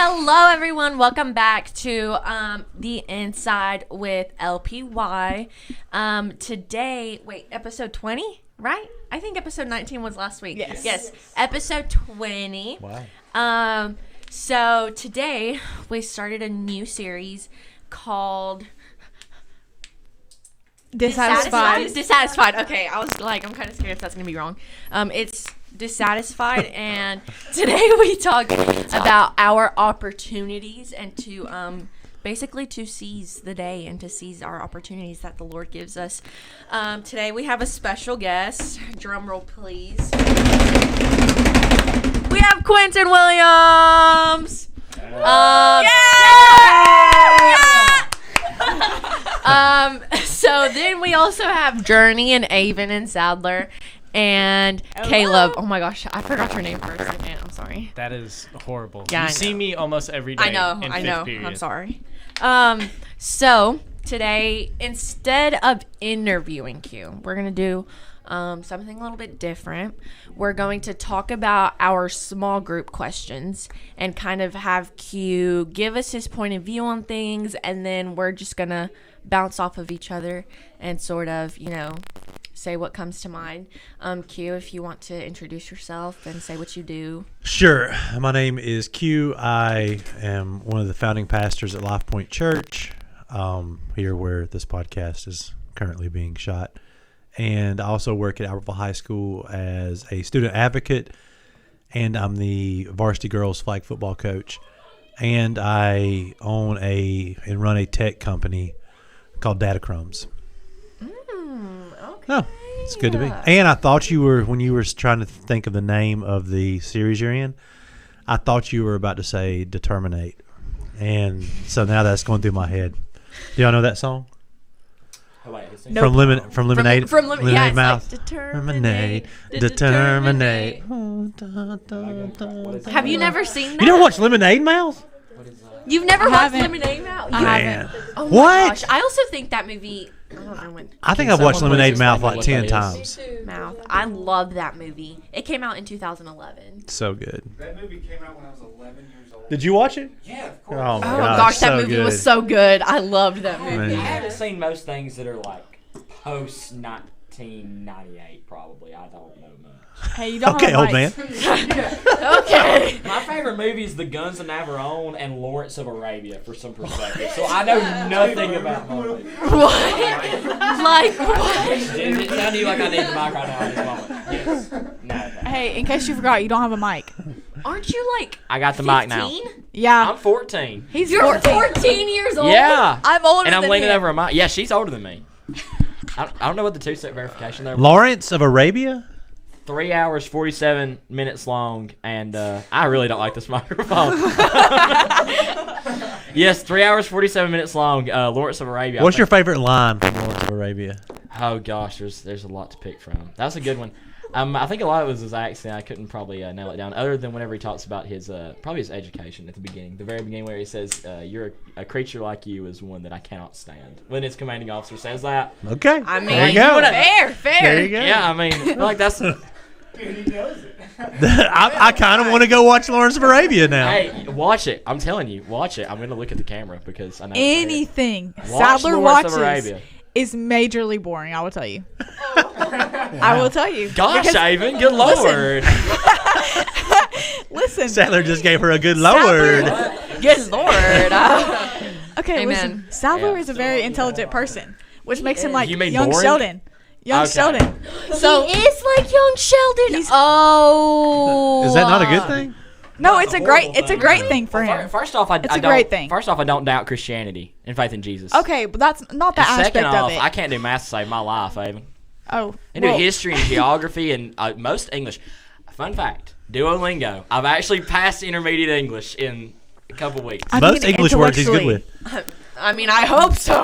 Hello, everyone. Welcome back to The Inside with LPY. Today, episode 20, right? I think episode 19 was last week. Yes. Episode 20. Wow. So today, we started a new series called Dissatisfied. Okay, I was like, I'm kind of scared if that's going to be wrong. It's Dissatisfied, and today we talk about our opportunities and to basically to seize the day and to seize our opportunities that the Lord gives us. Today we have a special guest. Drum roll, please. We have Quinton Williams. So then we also have Journey and Avon and Sadler. And Caleb. Oh my gosh, I forgot your name for a second. I'm sorry. That is horrible. Yeah, you see me almost every day. I know. Period. I'm sorry. So today, instead of interviewing Q, we're gonna do something a little bit different. We're going to talk about our small group questions and kind of have Q give us his point of view on things, and then we're just gonna bounce off of each other and sort of, say what comes to mind. Q, if you want to introduce yourself and say what you do. Sure. My name is Q. I am one of the founding pastors at Lifepoint Church, here where this podcast is currently being shot. And I also work at Albertville High School as a student advocate, and I'm the varsity girls flag football coach. And I own and run a tech company called Datacrumbs. Okay. Oh, it's good to be. And I thought when you were trying to think of the name of the series you're in, I thought you were about to say Determinate. And so now that's going through my head. Do y'all know that song? Nope. From Lemonade? Lemonade Mouth. Like Determinate. Have you never seen that? You never watched Lemonade Mouth? You've never watched Lemonade Mouth? Man. Oh my What? gosh. I also think that movie, I don't know when. I think I've watched Lemonade Mouth like 10 times. Mouth. I love that movie. It came out in 2011. So good. That movie came out when I was 11 years old. Did you watch it? Yeah, of course. Oh, my Oh gosh, that so movie good. was so good. I loved that movie. Man. I haven't seen most things that are like post 1998. Probably I don't know much. Hey, you don't Okay, have a old man. Okay. My favorite movie is The Guns of Navarone and Lawrence of Arabia for some perspective. So I know nothing about movies. What? Like what? Does it sound to you like I need the mic right now at this moment? Yes. No. Hey, in case you forgot, you don't have a mic. Aren't you like I got the mic now. 15? Yeah. I'm 14. You're 14 years old? Yeah. I'm older And I'm than leaning him. over a mic. Yeah, she's older than me. I don't know what the two-step verification there was. Lawrence of Arabia? 3 hours, 47 minutes long, and I really don't like this microphone. Yes, 3 hours, 47 minutes long, Lawrence of Arabia. What's your favorite line from Lawrence of Arabia? Oh, gosh, there's a lot to pick from. That's a good one. I think a lot of it was his accent. I couldn't probably nail it down, other than whenever he talks about his probably his education at the beginning, the very beginning, where he says, "You're a creature like you is one that I cannot stand." When his commanding officer says that, Okay. I mean, there you go. fair. There you go. yeah, I mean, like that's. Dude, he knows it. I kind of want to go watch Lawrence of Arabia now. Hey, watch it! I'm telling you, watch it. I'm gonna look at the camera because I know Anything Watch Sadler Lawrence of watches Arabia. is majorly boring, I will tell you. I will tell you. Gosh, Because- Ivan, good lord! Listen. Sadler just gave her a good Lord. Good Lord. Okay, Amen. listen. Sadler Yeah. is a very intelligent person, which makes him is. like You mean young boring? Sheldon. Young Okay. Sheldon. So he is like young Sheldon. Oh. Is that not a good thing? No, Not it's a a great horrible thing. great thing for Well, him. First off, I It's a don't, great thing. First off, I don't doubt Christianity and faith in Jesus. Okay, but that's not the And aspect second of off, it. I can't do math to save my life, Ivan. Oh. I do well, history and geography and most English. Fun fact: Duolingo. I've actually passed intermediate English in a couple weeks. I Most mean, English words he's good intellectually. with. I mean, I hope so.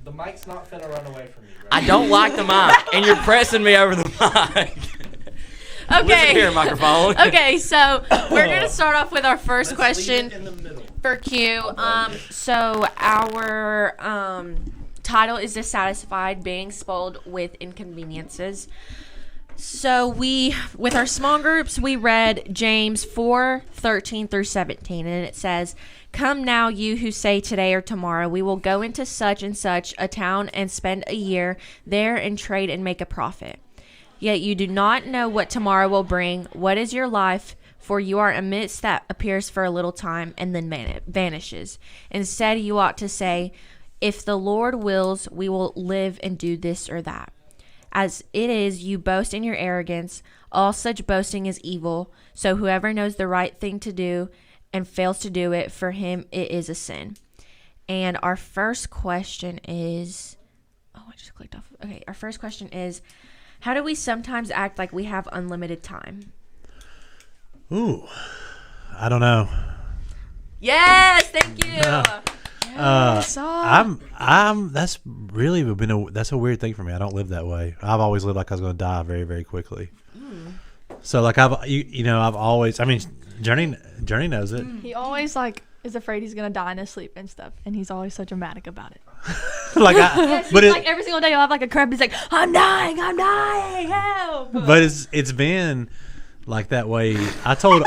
The mic's not finna run away from you, right? I don't like the mic, and you're pressing me over the mic. Listen here, microphone. Okay, so we're going to start off with our first question for Q. So our title is Dissatisfied, being spoiled with inconveniences. So with our small groups, we read James 4:13 through 17, and it says, "Come now, you who say today or tomorrow, we will go into such and such a town and spend a year there and trade and make a profit. Yet you do not know what tomorrow will bring. What is your life? For you are a mist that appears for a little time and then vanishes. Instead, you ought to say, if the Lord wills, we will live and do this or that. As it is, you boast in your arrogance. All such boasting is evil. So whoever knows the right thing to do and fails to do it, for him it is a sin." And our first question is, I just clicked off. Okay, our first question is, how do we sometimes act like we have unlimited time? Ooh, I don't know. Yes, thank you. That's really that's a weird thing for me. I don't live that way. I've always lived like I was going to die very, very quickly. So like I've always, I mean, Journey knows it. He always is afraid he's gonna die in his sleep and stuff, and he's always so dramatic about it. Every single day you'll have a crab. He's like, I'm dying, help. But it's been like that way. I told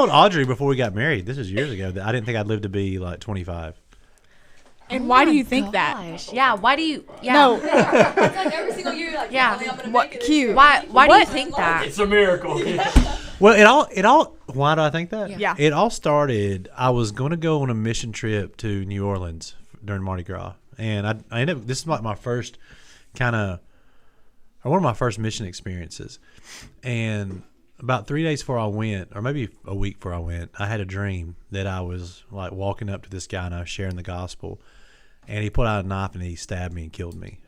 Audrey before we got married, this was years ago, that I didn't think I'd live to be like 25. And why do you think that? Yeah, why do you? Yeah. No. It's like every single year, you're like, Yeah. I'm gonna What? make it. Q. Why do you think that? It's a miracle. Well, it all. Why do I think that? Yeah. It all started. I was going to go on a mission trip to New Orleans during Mardi Gras, and I ended up. This is like my first one of my first mission experiences, and about 3 days before I went, or maybe a week before I went, I had a dream that I was like walking up to this guy and I was sharing the gospel, and he pulled out a knife and he stabbed me and killed me,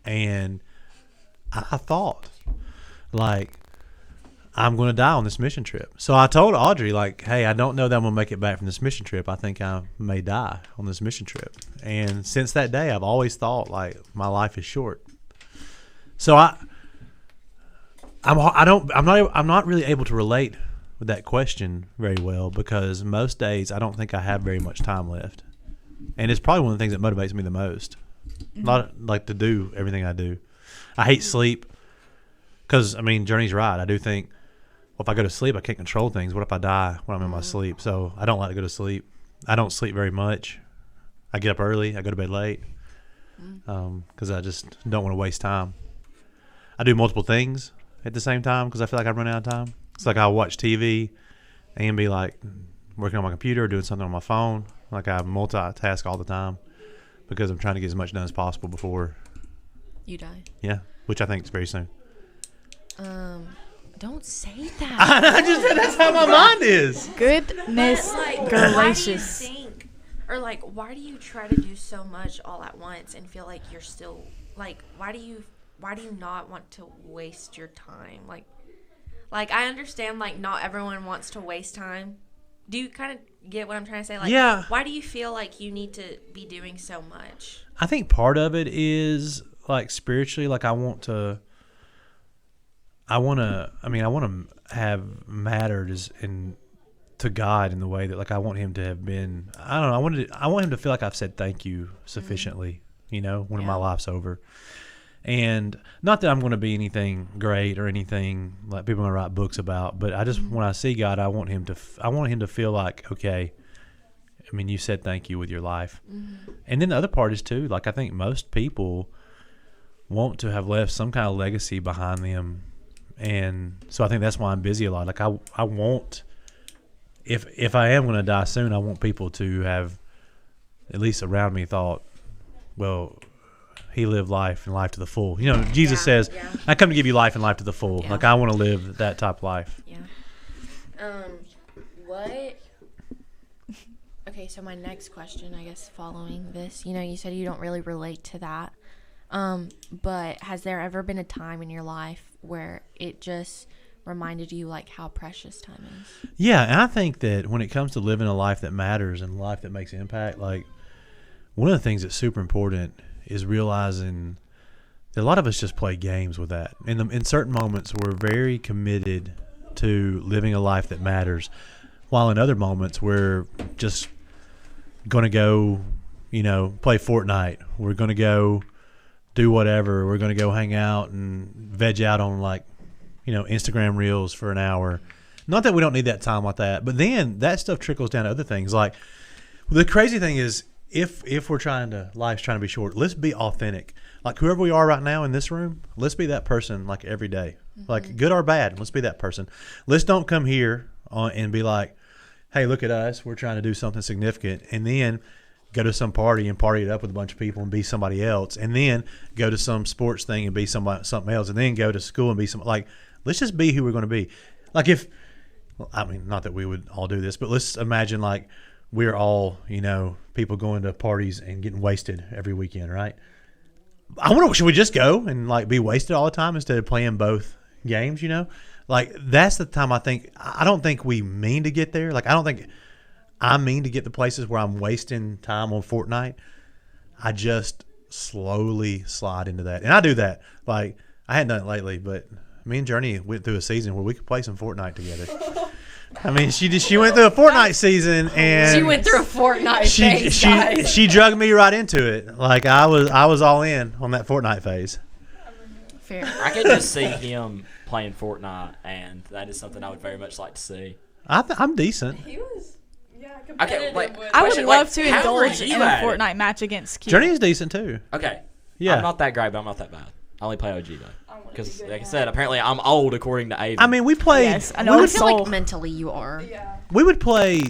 and I thought, like, I'm going to die on this mission trip. So I told Audrey, like, hey, I don't know that I'm going to make it back from this mission trip. I think I may die on this mission trip. And since that day, I've always thought, like, my life is short. So I'm not really able to relate with that question very well, because most days I don't think I have very much time left. And it's probably one of the things that motivates me the most. Not like to do everything I do. I hate sleep because, I mean, Journey's right. I do think, well, if I go to sleep, I can't control things. What if I die when I'm in my sleep? So I don't like to go to sleep. I don't sleep very much. I get up early. I go to bed late because I just don't want to waste time. I do multiple things at the same time because I feel like I run out of time. It's like I'll watch TV and be like working on my computer or doing something on my phone. Like I multitask all the time because I'm trying to get as much done as possible before You die. Yeah, which I think is very soon. Don't say that. I just said that's how my mind is. Goodness gracious. Why do you think, or like, why do you try to do so much all at once and feel like you're still like, why do you not want to waste your time? Like I understand, like, not everyone wants to waste time. Do you kind of get what I'm trying to say? Like, yeah. Why do you feel like you need to be doing so much? I think part of it is like spiritually, like I want to have mattered to God in the way that, like, I want him to have been, I don't know, I want him to feel like I've said thank you sufficiently, when my life's over. And not that I'm going to be anything great or anything like people are going to write books about, but I just, when I see God, I want him to feel like, okay, I mean, you said thank you with your life. Mm-hmm. And then the other part is too, like, I think most people want to have left some kind of legacy behind them. And so I think that's why I'm busy a lot. Like I want, if I am going to die soon, I want people to have, at least around me, thought, well, he lived life and life to the full. Jesus says, I come to give you life and life to the full. Yeah. Like I want to live that type of life. Yeah. What? Okay, so my next question, I guess, following this, you said you don't really relate to that. But has there ever been a time in your life where it just reminded you, like, how precious time is? Yeah, and I think that when it comes to living a life that matters and a life that makes impact, like, one of the things that's super important is realizing that a lot of us just play games with that. In certain moments, we're very committed to living a life that matters, while in other moments, we're just going to go, play Fortnite. We're going to go do whatever. We're going to go hang out and veg out on, like, Instagram reels for an hour. Not that we don't need that time like that, but then that stuff trickles down to other things. Like the crazy thing is, if life's trying to be short, let's be authentic. Like whoever we are right now in this room, let's be that person like every day. Like good or bad, let's be that person. Let's don't come here and be like, hey, look at us, we're trying to do something significant, and then go to some party and party it up with a bunch of people and be somebody else, and then go to some sports thing and be something else, and then go to school and be let's just be who we're going to be. Like not that we would all do this, but let's imagine like we're all, people going to parties and getting wasted every weekend, right? Should we just go and like be wasted all the time instead of playing both games, Like that's the time I don't think we mean to get there. Like I don't think I mean to get the places where I'm wasting time on Fortnite. I just slowly slide into that. And I do that. Like I hadn't done it lately, but me and Journey went through a season where we could play some Fortnite together. I mean, she went through a Fortnite season, and she went through a Fortnite phase, guys. She drugged me right into it. Like I was all in on that Fortnite phase. Fair. I could just see him playing Fortnite, and that is something I would very much like to see. I'm decent. He was, competitive. Okay, wait. I would love to how are indulge you in a at it? Fortnite match against Q. Journey is decent too. Okay. Yeah. I'm not that great, but I'm not that bad. I only play OG though. Because, like I said, apparently I'm old according to Aiden. I mean, we played. Yes, I know. I feel like mentally you are. Yeah. We would play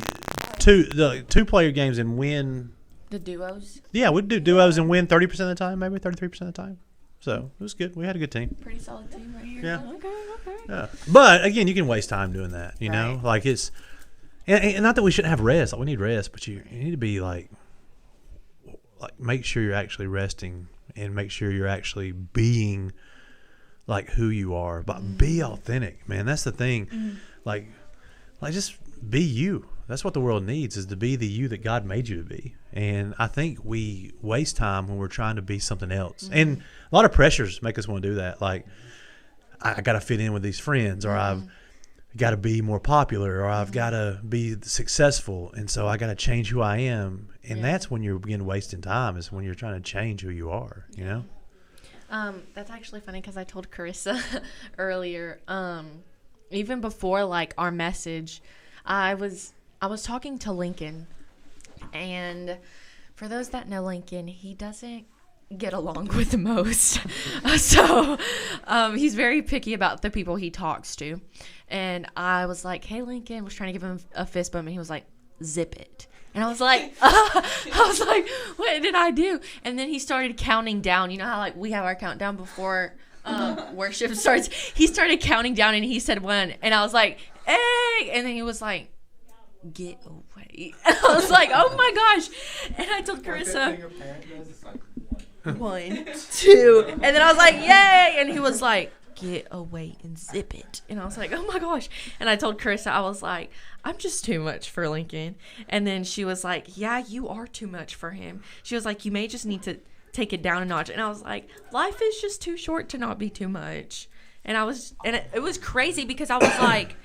two-player games and win. The duos. Yeah, we'd do duos and win 30% of the time, maybe 33% of the time. So it was good. We had a good team. Pretty solid team right here. Yeah. Okay. Yeah. But again, you can waste time doing that. You know, Right. like it's, and not that we shouldn't have rest. Like we need rest, but you need to be like make sure you're actually resting and make sure you're actually being like who you are. But be authentic, man. That's the thing. Like just be you. That's what the world needs, is to be the you that God made you to be. And I think we waste time when we're trying to be something else. And a lot of pressures make us want to do that. Like, I got to fit in with these friends, or I've got to be more popular, or I've got to be successful. And so I got to change who I am. And that's when you begin wasting time, is when you're trying to change who you are, you know? That's actually funny because I told Carissa earlier, even before like our message, I was talking to Lincoln, and for those that know Lincoln, he doesn't get along with most. So he's very picky about the people he talks to. And I was like, hey, Lincoln, was trying to give him a fist bump, and he was like, zip it. And I was like, what did I do? And then he started counting down. You know how like we have our countdown before worship starts? He started counting down, and he said 1. And I was like, hey. And then he was like, get away. I was like, oh my gosh. And I told Carissa, 1, 2. And then I was like, yay. And he was like, get away and zip it. And I was like, oh my gosh. And I told Carissa, I was like, I'm just too much for Lincoln. And then she was like, yeah, you are too much for him. She was like, you may just need to take it down a notch. And I was like, life is just too short to not be too much. And it was crazy because I was like,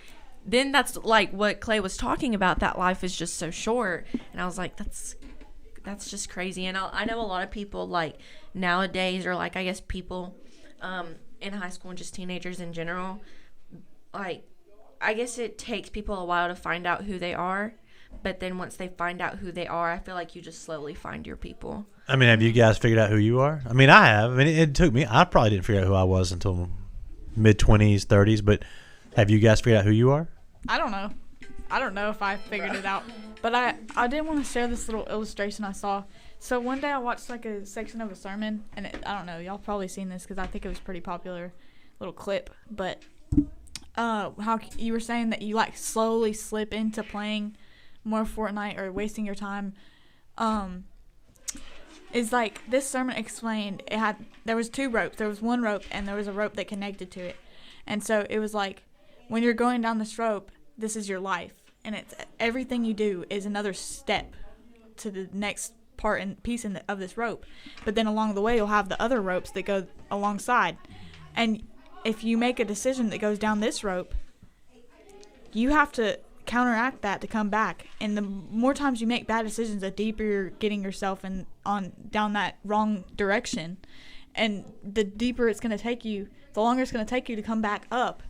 then that's like what Clay was talking about, that life is just so short. And I was like, that's just crazy. And I know a lot of people like nowadays, or like I guess people in high school and just teenagers in general, like I guess it takes people a while to find out who they are. But then once they find out who they are, I feel like you just slowly find your people. I mean, have you guys figured out who you are? I mean, I have. I mean, it took me. I probably didn't figure out who I was until mid-20s, 30s. But have you guys figured out who you are? I don't know. I don't know if I figured it out. But I did want to share this little illustration I saw. So one day I watched like a section of a sermon, and I don't know, y'all probably seen this because I think it was pretty popular little clip. But how you were saying that you like slowly slip into playing more Fortnite or wasting your time, is like this sermon explained. There was 2 ropes. There was 1 rope, and there was a rope that connected to it. And so it was like, when you're going down this rope, this is your life, and it's everything you do is another step to the next part and piece of this rope. But then along the way, you'll have the other ropes that go alongside, and if you make a decision that goes down this rope, you have to counteract that to come back. And the more times you make bad decisions, the deeper you're getting yourself down that wrong direction, and the deeper it's going to take you, the longer it's going to take you to come back up.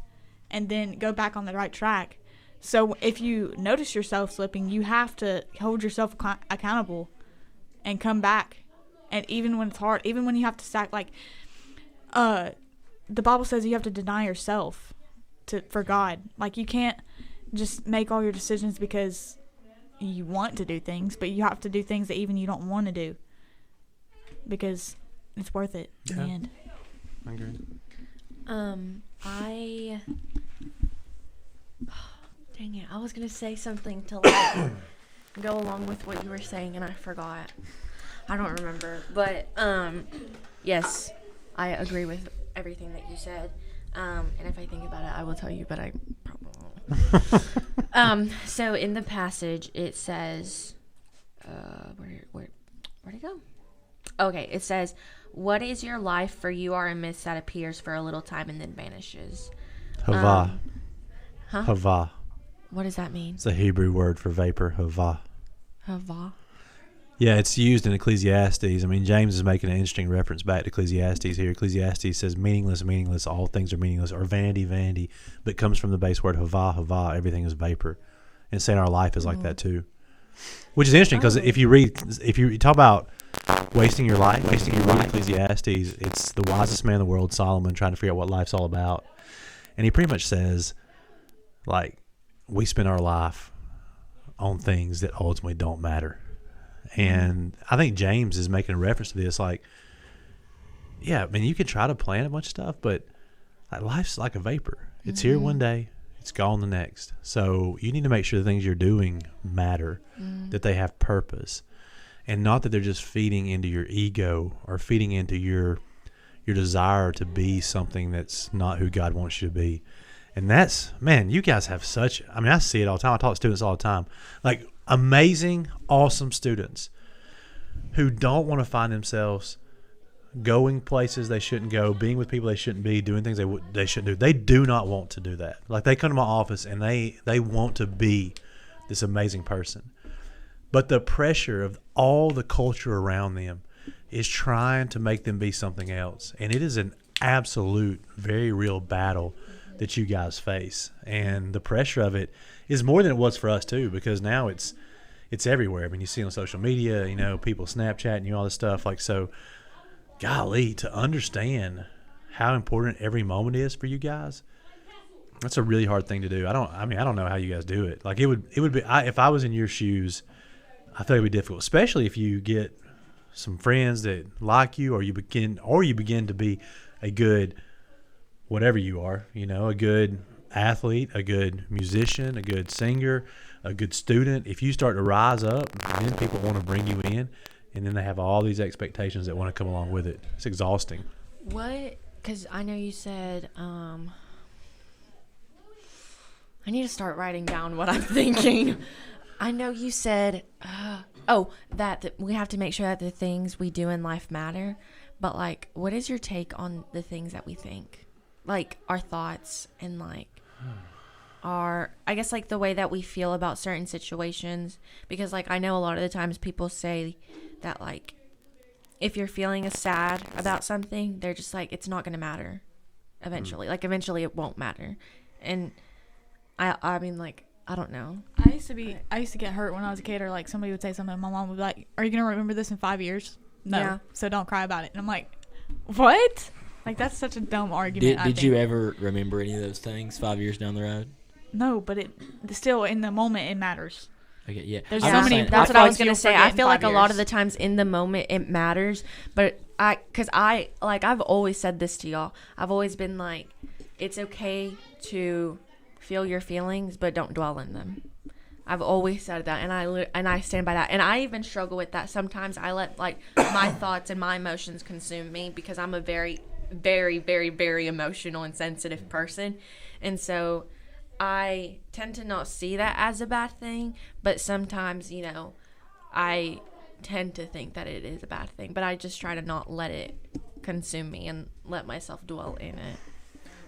and then go back on the right track. So if you notice yourself slipping, you have to hold yourself accountable and come back. And even when it's hard, even when you have to the Bible says you have to deny yourself for God. Like, you can't just make all your decisions because you want to do things, but you have to do things that even you don't want to do because it's worth it in the end. I agree. Dang it, I was going to say something to like go along with what you were saying and I forgot. I don't remember, but yes, I agree with everything that you said. And if I think about it, I will tell you, but I probably won't. So in the passage, it says, where'd it go? Okay, it says, "What is your life? For you are a mist that appears for a little time and then vanishes." Hava. Hava. What does that mean? It's a Hebrew word for vapor. Hava. Hava. Yeah, it's used in Ecclesiastes. I mean, James is making an interesting reference back to Ecclesiastes here. Ecclesiastes says, meaningless, meaningless, all things are meaningless, or vanity, vanity, but comes from the base word hava, hava, everything is vapor. And saying our life is like that too. Which is interesting because if you talk about wasting your life, when you read Ecclesiastes, it's the wisest man in the world, Solomon, trying to figure out what life's all about. And he pretty much says, like, we spend our life on things that ultimately don't matter. And I think James is making a reference to this, like, yeah, I mean, you can try to plan a bunch of stuff, but like, life's like a vapor. It's here one day, it's gone the next. So you need to make sure the things you're doing matter, that they have purpose, and not that they're just feeding into your ego or feeding into your desire to be something that's not who God wants you to be. And that's, man, you guys have such, I mean, I see it all the time. I talk to students all the time. Like, amazing, awesome students who don't want to find themselves going places they shouldn't go, being with people they shouldn't be, doing things they shouldn't do. They do not want to do that. Like, they come to my office and they want to be this amazing person. But the pressure of all the culture around them is trying to make them be something else. And it is an absolute, very real battle that you guys face. And the pressure of it is more than it was for us too, because now it's everywhere. I mean, you see on social media, you know, people Snapchatting you, all this stuff. Like, so golly, to understand how important every moment is for you guys, that's a really hard thing to do. I don't know how you guys do it. Like, it would be, if I was in your shoes, I feel it would be difficult, especially if you get some friends that like you, or you begin to be a good, whatever you are, you know, a good athlete, a good musician, a good singer, a good student. If you start to rise up, then people want to bring you in, and then they have all these expectations that want to come along with it. It's exhausting. What? Because I know you said, I need to start writing down what I'm thinking. I know you said, that we have to make sure that the things we do in life matter. But, like, what is your take on the things that we think? Like, our thoughts and, like, I guess, like, the way that we feel about certain situations. Because, like, I know a lot of the times people say that, like, if you're feeling sad about something, they're just like, it's not going to matter eventually. Like, eventually it won't matter. And I mean, like, I don't know. I used to get hurt when I was a kid, or like somebody would say something, and my mom would be like, "Are you gonna remember this in 5 years?" No. Yeah. So don't cry about it. And I'm like, what? Like, that's such a dumb argument. Did you ever remember any of those things 5 years down the road? No, but it still, in the moment, it matters. Okay, yeah. There's so many. That's what I was gonna say. I feel like a lot of the times in the moment it matters, but I've always said this to y'all. I've always been like, it's okay to feel your feelings, but don't dwell in them. I've always said that, and I stand by that. And I even struggle with that. Sometimes I let, like, my thoughts and my emotions consume me, because I'm a very, very, very, very emotional and sensitive person. And so I tend to not see that as a bad thing, but sometimes, you know, I tend to think that it is a bad thing. But I just try to not let it consume me and let myself dwell in it.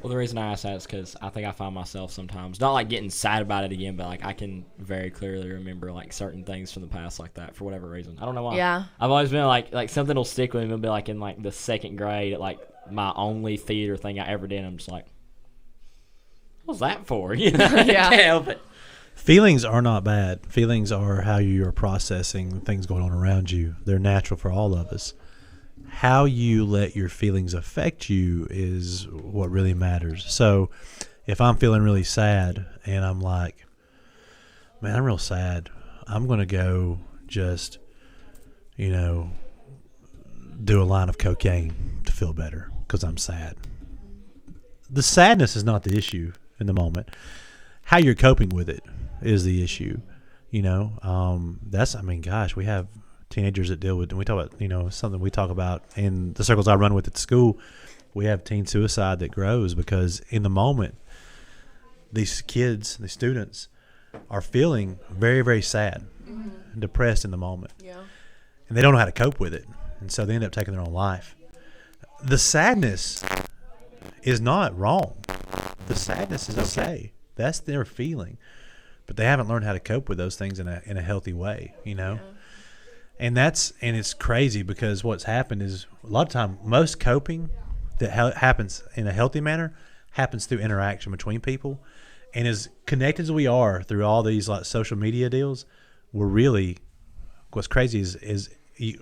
Well, the reason I ask that is because I think I find myself sometimes, not like getting sad about it again, but like I can very clearly remember like certain things from the past like that for whatever reason. I don't know why. Yeah. I've always been like something will stick with me. It'll be like in like the second grade, at like my only theater thing I ever did. I'm just like, What's that for? You know, Yeah. I can't help it. Feelings are not bad. Feelings are how you are processing things going on around you. They're natural for all of us. How you let your feelings affect you is what really matters. So if I'm feeling really sad and I'm like, man, I'm real sad, I'm going to go just, you know, do a line of cocaine to feel better because I'm sad. The sadness is not the issue in the moment. How you're coping with it is the issue. You know, gosh, we have teenagers that deal with, and we talk about, you know, something we talk about in the circles I run with at school. We have teen suicide that grows because in the moment, these kids, the students, are feeling very, very sad and depressed in the moment. Yeah. And they don't know how to cope with it. And so they end up taking their own life. The sadness is not wrong. The sadness is okay. That's their feeling. But they haven't learned how to cope with those things in a healthy way, you know? Yeah. And it's crazy because what's happened is a lot of time, most coping that happens in a healthy manner happens through interaction between people. And as connected as we are through all these like social media deals, we're really, what's crazy is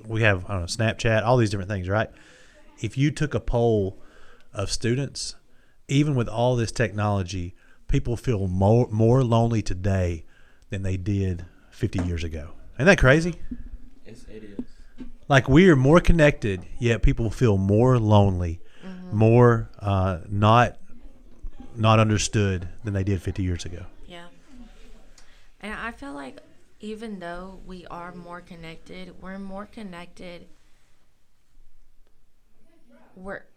we have, I don't know, Snapchat, all these different things, right? If you took a poll of students, even with all this technology, people feel more lonely today than they did 50 years ago. Isn't that crazy? It is. Like we are more connected, yet people feel more lonely, more not understood than they did 50 years ago. Yeah. And I feel like even though we are more connected,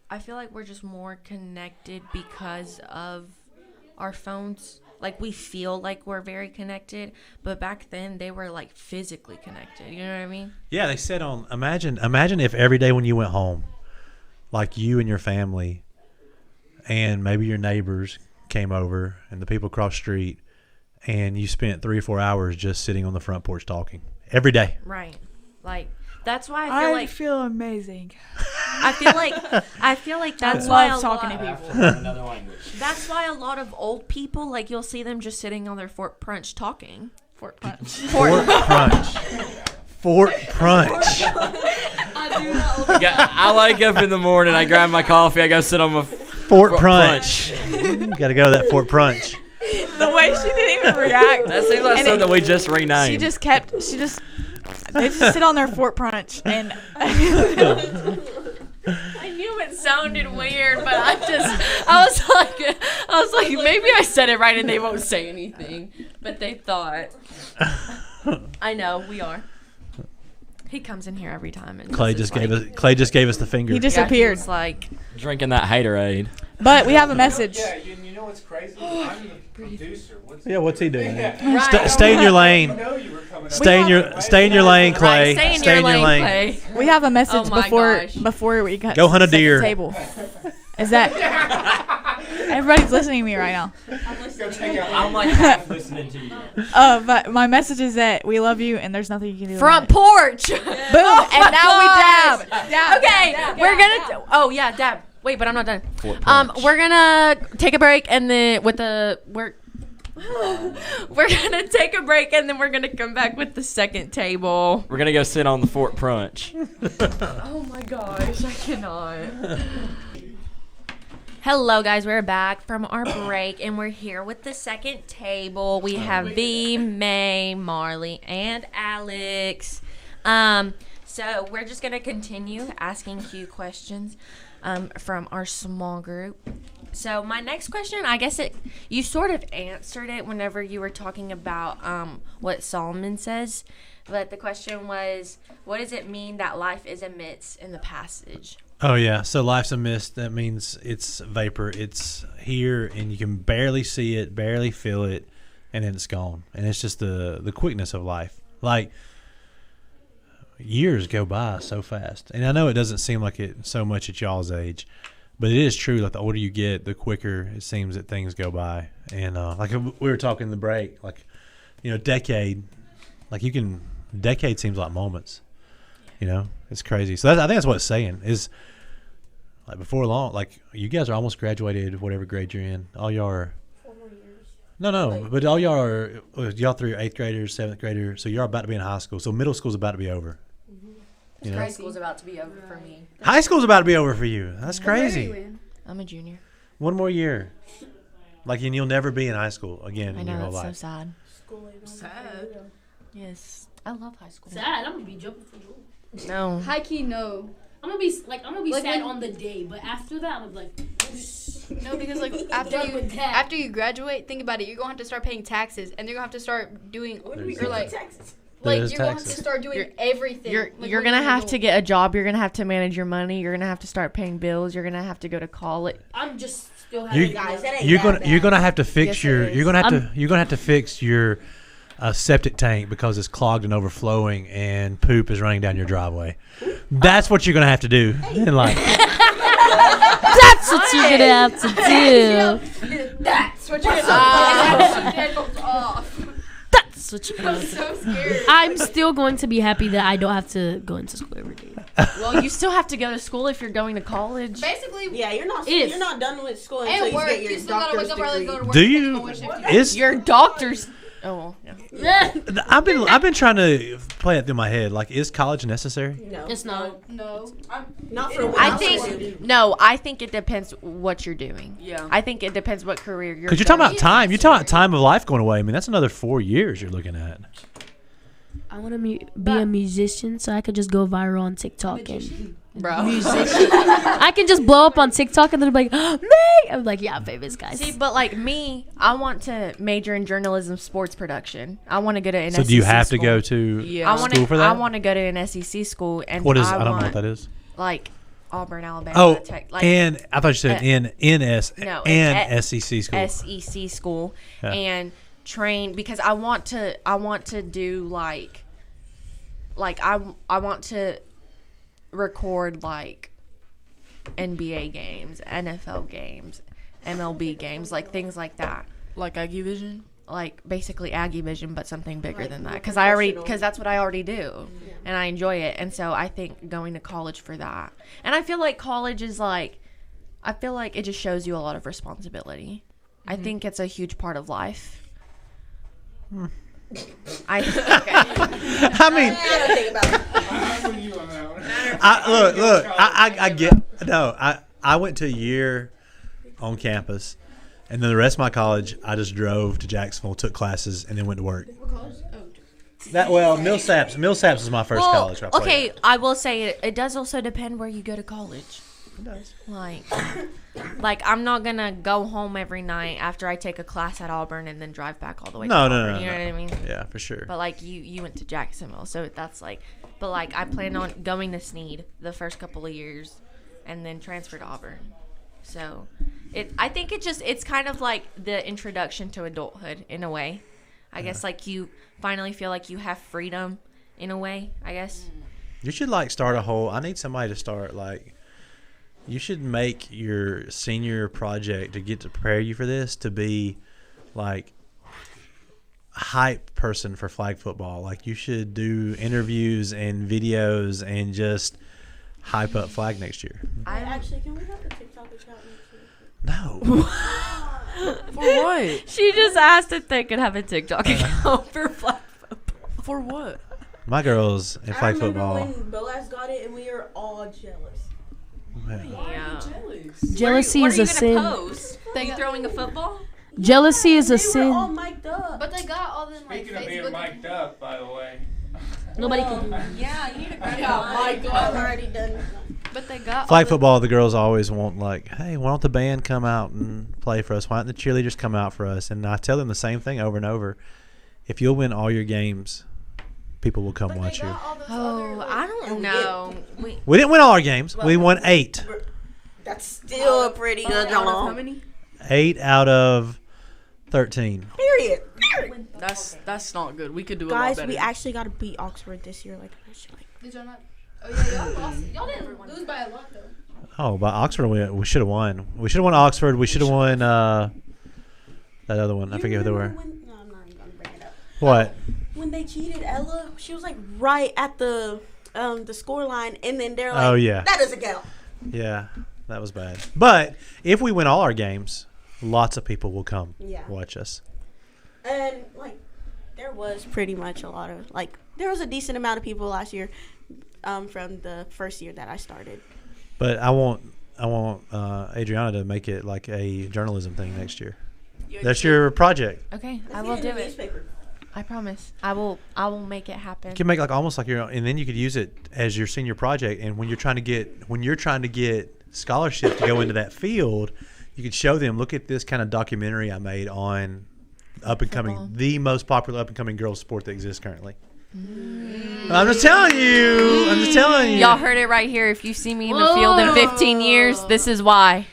I feel like we're just more connected because of our phones. Like we feel like we're very connected, but back then they were like physically connected. You know what I mean? Yeah, they said imagine if every day when you went home, like you and your family and maybe your neighbors came over and the people across the street and you spent 3 or 4 hours just sitting on the front porch talking every day. Right. Like that's why I feel amazing. I feel like that's why love talking to people. Another language. That's why a lot of old people, like you'll see them just sitting on their Fort Punch talking. Fort Punch. Fort Punch. Fort Punch. I wake up in the morning, I grab my coffee, I go sit on my Fort Punch. Got to go to that Fort Punch. The way she didn't even react. That seems like something we just renamed. They just sit on their Fort Punch and I knew it sounded weird, but I was like, maybe I said it right and they won't say anything. But they thought. I know, we are. He comes in here every time. And Clay just gave us the finger. He disappeared. He's like drinking that haterade. But we have a message. Yeah, you know what's crazy? I'm the producer. What's he doing? Right. Stay in your lane. I know you were coming up. Stay in your lane, Clay. right, stay in your lane, Clay. We have a message Oh my gosh. before we got Go hunt a to the deer. table. Is that everybody's listening to me right now? I'm like half listening to you. But my message is that we love you and there's nothing you can do. Front about porch. it. Boom! And now we dab. Okay, we're gonna. Oh yeah, dab. Wait, but I'm not done. Punch. We're gonna take a break and then we're gonna take a break and then we're gonna come back with the second table. We're gonna go sit on the Fort Punch. Oh my gosh, I cannot. Hello guys, we're back from our break and we're here with the second table. We have V, May, Marley, and Alex. So we're just gonna continue asking Q questions from our small group. So my next question, I guess you sort of answered it whenever you were talking about what Solomon says. But the question was, what does it mean that life is a mist in the passage? Oh yeah, so life's a mist. That means it's vapor. It's here, and you can barely see it, barely feel it, and then it's gone. And it's just the quickness of life. Like years go by so fast, and I know it doesn't seem like it so much at y'all's age, but it is true. Like the older you get, the quicker it seems that things go by. And like we were talking in the break, like decade, like decade seems like moments. It's crazy. So I think that's what it's saying is, like before long, like you guys are almost graduated, whatever grade you're in. All y'all are No. But all y'all three are 8th graders, 7th graders. So you're about to be in high school. So middle school's about to be over. You know? High school's about to be over for me. High school's about to be over for you. That's crazy. I'm a junior. One more year. And you'll never be in high school again I in know, your whole that's life. so sad. Sad. Yes, I love high school. Sad. I'm gonna be jumping for joy. No. High key, no. I'm gonna be like Like sad when- on the day, but after that, I'm like, No, because like Done with that. after you graduate, think about it. You're gonna have to start paying taxes, and you're gonna have to start doing or like There's you're gonna have to taxes. start doing everything. You're like, you're when gonna an have adult. to get a job. You're gonna have to manage your money. You're gonna have to start paying bills. You're gonna have to go to college. I'm just still You, having Guys, that ain't you're that gonna you're bad. gonna have to fix Yes, it your is. you're gonna have to fix your septic tank because it's clogged and overflowing and poop is running down your driveway. That's what you're gonna have to do in life. That's what you're gonna have to do. That's what you're gonna off. That's what you're gonna I'm have to so scared. I'm still going to be happy that I don't have to go into school every day. Well, you still have to go to school if you're going to college. Basically, Yeah, you're not If- you're not done with school until and you work. get your You still gotta doctor's wake up early, degree. go to work. Do depending you? on what shift you It's Your doctor's. Oh, well, yeah. I've been trying to play it through my head. Is college necessary? No, It's not. No. not for what I I'm think supposed to do. no. I think it depends what you're doing. Yeah. I think it depends what career you're. Because you're talking going about time. You're talking about time of life going away. I mean, that's another 4 years you're looking at. I want to be a musician, so I could just go viral on TikTok and bro. musician. I can just blow up on TikTok and they're like, oh, me. I'm like, yeah, I'm famous, guys. See, but like me, I want to major in journalism, sports production. I want to go to an So SEC do you have to school. go to I want school for that? I want to go to an SEC school, and What is? I I don't know want, what that is. Like Auburn, Alabama. Oh, Tech, like and I thought you said no, and SEC school. SEC school, Yeah. and train because I want to do like I want to record like NBA games, NFL games, MLB games, like things like that. Like Aggie Vision? Like basically Aggie Vision, but something bigger Like than that. more Because that's what I already do, and I enjoy it. And so I think going to college for that. And I feel like college is like, I feel like it just shows you a lot of responsibility. I think it's a huge part of life. I I mean, I don't think about it. I get no. I went to a year on campus, and then the rest of my college, I just drove to Jacksonville, took classes, and then went to work. Millsaps is my first college. I played okay, at. I will say it does also depend where you go to college. It does. Like I'm not gonna go home every night after I take a class at Auburn and then drive back all the way. No, to no, Auburn, no, You know no. what I mean? Yeah, for sure. But like you went to Jacksonville, so that's like. But like I plan on going to Sneed the first couple of years, and then transfer to Auburn. So, I think it's kind of like the introduction to adulthood in a way. I guess like you finally feel like you have freedom in a way. I guess. You should start a whole. I need somebody to start You should make your senior project to get to prepare you for this to be hype person for flag football. You should do interviews and videos and just hype up flag next year. Actually, can we have a TikTok account next year? No. For what? She just asked if they could have a TikTok account for flag football. For what? My girls in I flag remember football. when Boaz got it and we were all jealous. Yeah. Jealousy is a sin. Post? They throwing a football? Jealousy is a They were all sin. mic'd up. But they got all them like Speaking of being Facebook. mic'd up, by the way. Nobody can do Yeah, you need to grab I've already done. But they got Flag football, the girls always want hey, why don't the band come out and play for us? Why don't the cheerleaders come out for us? And I tell them the same thing over and over. If you'll win all your games, people will come watch you. Oh, I don't know. We didn't win all our games. We won 8. That's still a pretty good How job. many? 8 out of 13. Period. That's not good. We could do a lot Guys, better. we actually got to beat Oxford this year. Did y'all not? Oh yeah, y'all lost. Y'all didn't lose by a lot though. Oh, by Oxford, we should have won. We should have won Oxford. We should have won that other one. I forget who they were. No, I'm not even gonna bring it up. What? When they cheated Ella, she was right at the score line, and then they're like, Oh, yeah. that doesn't count. Yeah, that was bad. But if we win all our games, lots of people will come Yeah. watch us. And like, there was pretty much a lot of there was a decent amount of people last year, from the first year that I started. But I want Adriana to make it like a journalism thing next year. That's your project. Okay, I will do it. I promise. I will make it happen. You can make like almost like your own, and then you could use it as your senior project. And when you're trying to get scholarship to go into that field, you could show them, look at this kind of documentary I made on the most popular up and coming girls sport that exists currently. I'm just telling you. Y'all heard it right here. If you see me in the field in 15 years, this is why.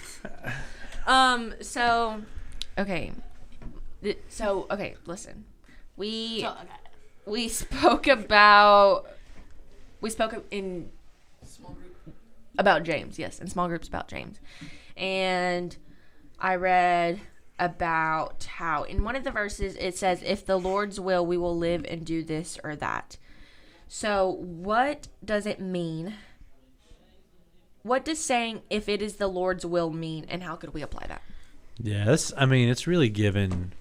Okay, listen. We spoke in small group about James, yes, in small groups about James. And I read about how in one of the verses it says, if the Lord's will, we will live and do this or that. So what does it mean? What does saying, if it is the Lord's will, mean, and how could we apply that? Yeah, it's really given,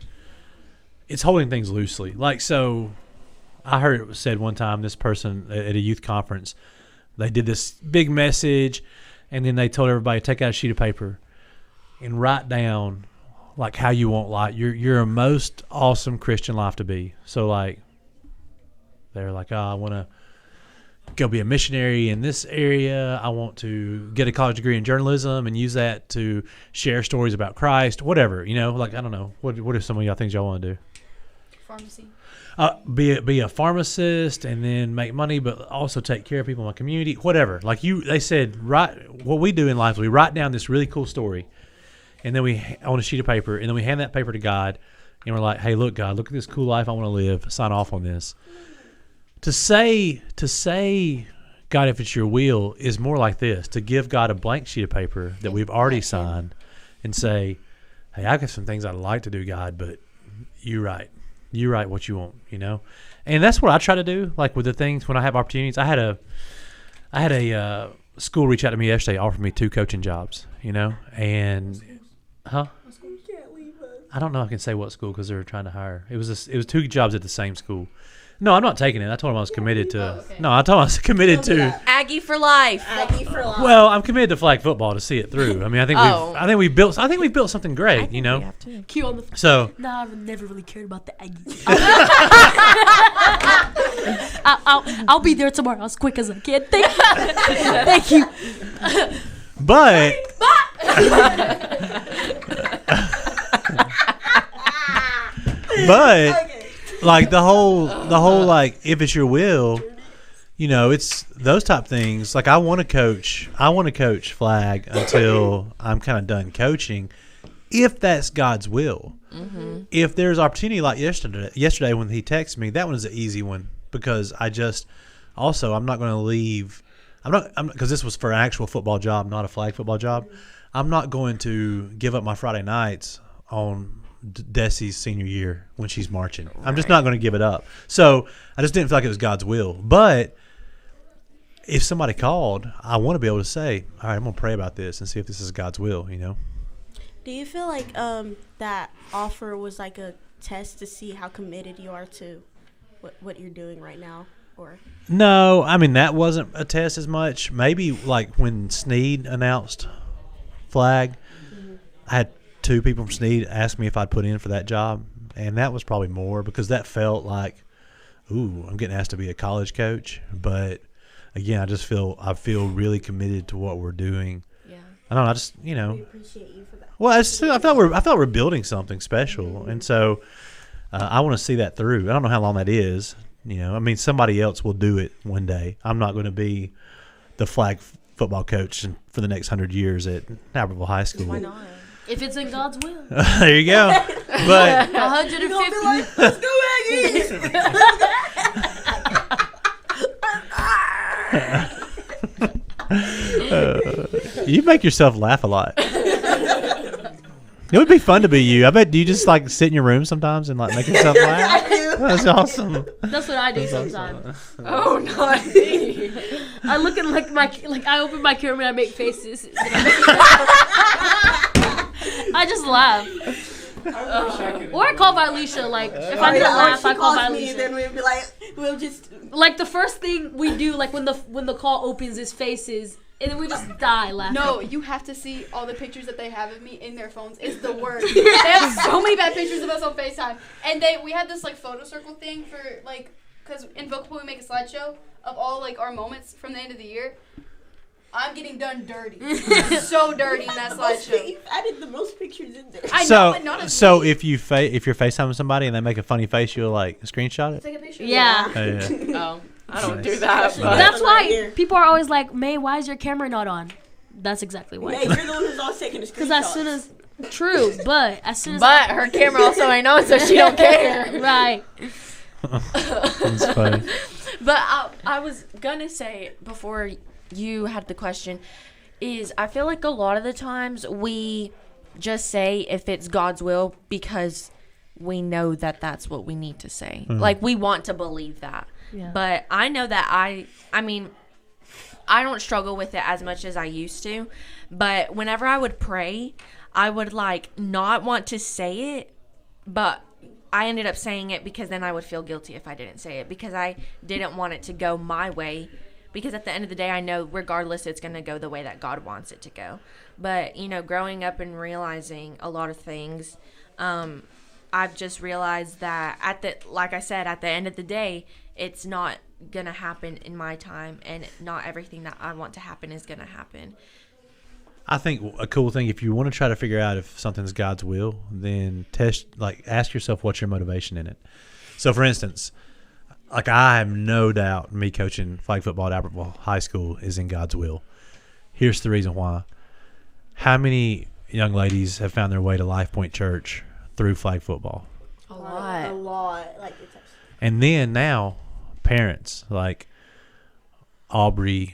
it's holding things loosely. Like, so I heard it was said one time, this person at a youth conference, they did this big message, and then they told everybody, take out a sheet of paper and write down like how you want life, your most awesome Christian life to be. So like, they're like, I want to go be a missionary in this area. I want to get a college degree in journalism and use that to share stories about Christ, whatever, like, I don't know. What are some of y'all things y'all want to do? Pharmacy. Be a pharmacist and then make money, but also take care of people in my community, whatever. Like they said, what we do in life is we write down this really cool story, and then we on a sheet of paper, and then we hand that paper to God, and we're like, hey, look, God, look at this cool life I want to live. Sign off on this. To say, God, if it's your will, is more like this: to give God a blank sheet of paper that we've already signed, and say, hey, I've got some things I'd like to do, God, but you write what you want, and that's what I try to do. Like with the things when I have opportunities, I had a school reach out to me yesterday, offered me 2 coaching jobs, and I don't know if I can say what school because they were trying to hire. It was 2 jobs at the same school. No, I'm not taking it. I told him I was committed to. Okay. No, I told him I was committed to Aggie for life. Aggie for life. Well, I'm committed to flag football to see it through. I mean, I think we've built something great. We have to. Q on the. So. No, I've never really cared about the Aggies. I'll be there tomorrow as quick as I can. Thank you. But. But. Like the whole like, if it's your will, it's those type things. Like I want to coach flag until I'm kind of done coaching, if that's God's will. Mm-hmm. If there's opportunity like yesterday when he texted me, that one is an easy one because I'm not going to leave. Because this was for an actual football job, not a flag football job. I'm not going to give up my Friday nights on Desi's senior year when she's marching. Right. I'm just not going to give it up. So I just didn't feel like it was God's will. But if somebody called, I want to be able to say, all right, I'm going to pray about this and see if this is God's will, Do you feel like that offer was like a test to see how committed you are to what you're doing right now? Or no, I mean, that wasn't a test as much. Maybe like when Sneed announced flag, I had 2 people from Sneed asked me if I'd put in for that job, and that was probably more because that felt like, ooh, I'm getting asked to be a college coach. But again, I feel really committed to what we're doing. Yeah, I don't know. I just We appreciate you for that. Well, I felt we're building something special, and so I want to see that through. I don't know how long that is. I mean, somebody else will do it one day. I'm not going to be the flag football coach for the next 100 years at Naperville High School. Why not? If it's in God's will. There you go. But 150. Like, let's go, Aggies! You make yourself laugh a lot. It would be fun to be you. I bet. Do you just like sit in your room sometimes and like make yourself laugh? I do. That's awesome. That's what I do sometimes. Awesome. Oh, not me. I look at I open my camera and I make faces. I just laugh. Or I call Vileisha. Like if I didn't laugh, I call Vileisha. Then we'd be like, we'll just like the first thing we do, like when the call opens, his face is, and then we just die laughing. No, you have to see all the pictures that they have of me in their phones. It's the worst. They have so many bad pictures of us on FaceTime. And we had this like photo circle thing for like, because in Vocal we make a slideshow of all like our moments from the end of the year. I'm getting done dirty. So dirty in that slideshow. You've added the most pictures in there. I know, but not as me. if you're FaceTiming somebody and they make a funny face, you'll like screenshot it. Take a picture. Yeah. Oh, I don't do that. But. That's why people are always like, May, why is your camera not on? That's exactly why. Yeah, you're the one who's always taking the screenshots. Because as soon as her camera also ain't on, so she don't care. Right. That's funny. But I was gonna say before you had the question is I feel like a lot of the times we just say if it's God's will because we know that that's what we need to say. Like we want to believe that. Yeah. But I know that I mean I don't struggle with it as much as I used to, but whenever I would pray, I would like not want to say it, but I ended up saying it because then I would feel guilty if I didn't say it because I didn't want it to go my way. Because at the end of the day, I know regardless, it's going to go the way that God wants it to go. But, you know, growing up and realizing a lot of things, I've just realized that like I said, at the end of the day, it's not going to happen in my time. And not everything that I want to happen is going to happen. I think a cool thing, if you want to try to figure out if something's God's will, then ask yourself what's your motivation in it. So, for instance, like I have no doubt me coaching flag football at Albertville High School is in God's will. Here's the reason why. How many young ladies have found their way to Lifepoint Church through flag football? A lot. Like it's and then now, parents like Aubrey's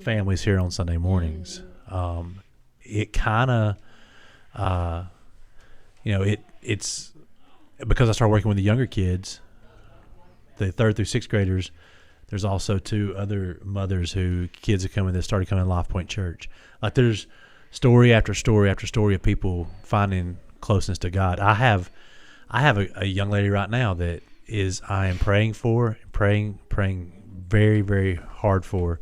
family's here on Sunday mornings. It kind of, it's because I started working with the younger kids, the 3rd through 6th graders. There's also 2 other mothers who kids are coming that started coming to Lifepoint Church. Like there's story after story after story of people finding closeness to God. I have a young lady right now that I am praying very, very hard for,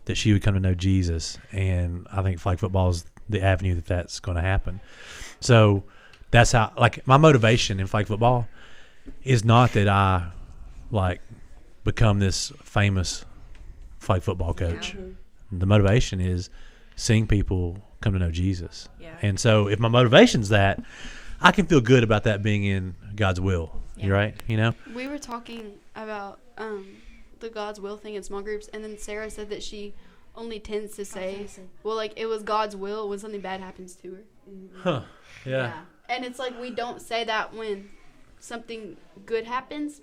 that she would come to know Jesus. And I think flag football is the avenue that's going to happen. So that's how, like, my motivation in flag football is not that I like become this famous flag football coach. Yeah. The motivation is seeing people come to know Jesus. Yeah. And so if my motivation's that, I can feel good about that being in God's will. Yeah. You're right, you know? We were talking about the God's will thing in small groups, and then Sarah said that she only tends to say, well, like, it was God's will when something bad happens to her. Huh. Yeah. And it's like we don't say that when something good happens.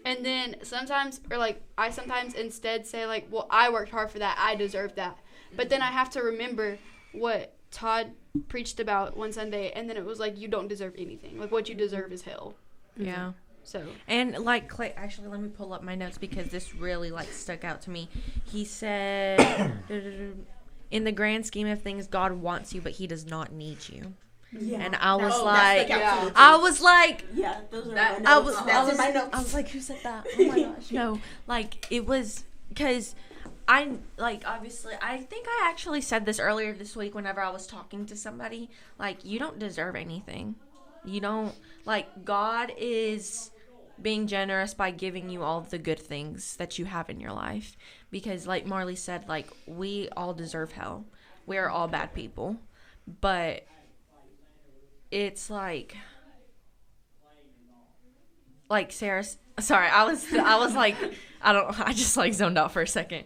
And then sometimes, or like I sometimes instead say like, well, I worked hard for that, I deserve that. But then I have to remember what Todd preached about one Sunday, and then it was like, you don't deserve anything. Like, what you deserve is hell. Yeah. So. And like Clay, actually, let me pull up my notes because this really like stuck out to me. He said, in the grand scheme of things, God wants you, but he does not need you. Yeah. And I was like, who said that? Oh my gosh. No, like it was because obviously, I think I actually said this earlier this week whenever I was talking to somebody, like, you don't deserve anything. You don't, like, God is being generous by giving you all of the good things that you have in your life. Because like Marley said, like, we all deserve hell. We are all bad people. But it's like Sarah, sorry, I was like, I just like zoned out for a second.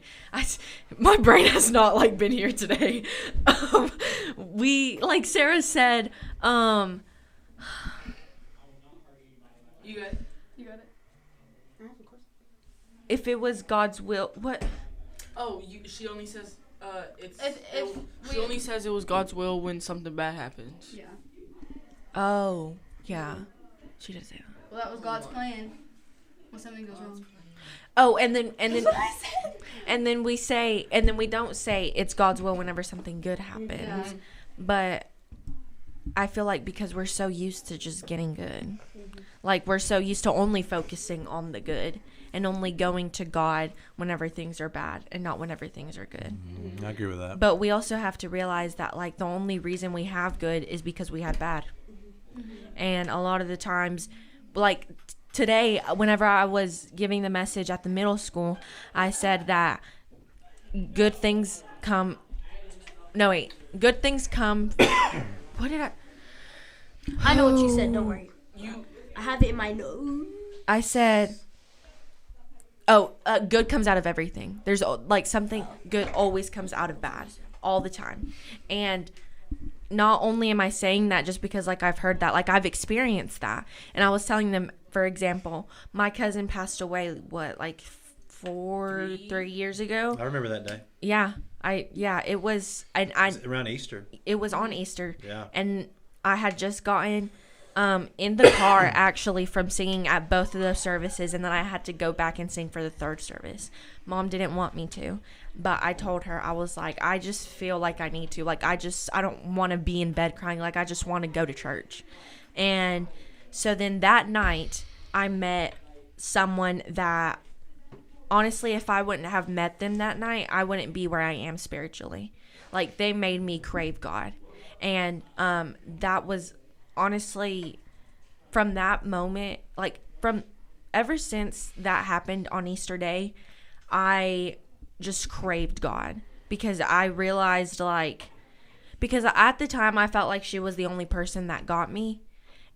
My brain has not like been here today. Like Sarah said, You got it. If it was God's will, what? Oh, she only says she only says it was God's will when something bad happens. Yeah. Oh, yeah. She did say that. Well, that was God's plan when something goes wrong. Oh, and then we don't say it's God's will whenever something good happens. Yeah. But I feel like because we're so used to just getting good. Like, we're so used to only focusing on the good and only going to God whenever things are bad and not whenever things are good. I agree with that. But we also have to realize that, like, the only reason we have good is because we had bad. And a lot of the times, like, today, whenever I was giving the message at the middle school, I said that good things come. No, wait. Good things come. What did I? I know what you said. Don't worry. I have it in my notes. I said, good comes out of everything. There's like something good always comes out of bad all the time. And not only am I saying that just because, like, I've heard that, like, I've experienced that. And I was telling them, for example, my cousin passed away, what, like 3 years ago? I remember that day. Yeah. It was around Easter. It was on Easter. Yeah. And I had just gotten in the car actually from singing at both of those services, and then I had to go back and sing for the third service. Mom didn't want me to, but I told her, I was like, I just feel like I need to. Like, I don't want to be in bed crying. Like, I just want to go to church. And so then that night I met someone that, honestly, if I wouldn't have met them that night, I wouldn't be where I am spiritually. Like, they made me crave God. And that was honestly, from that moment, like, from ever since that happened on Easter Day, I just craved God. Because I realized, like, because at the time I felt like she was the only person that got me.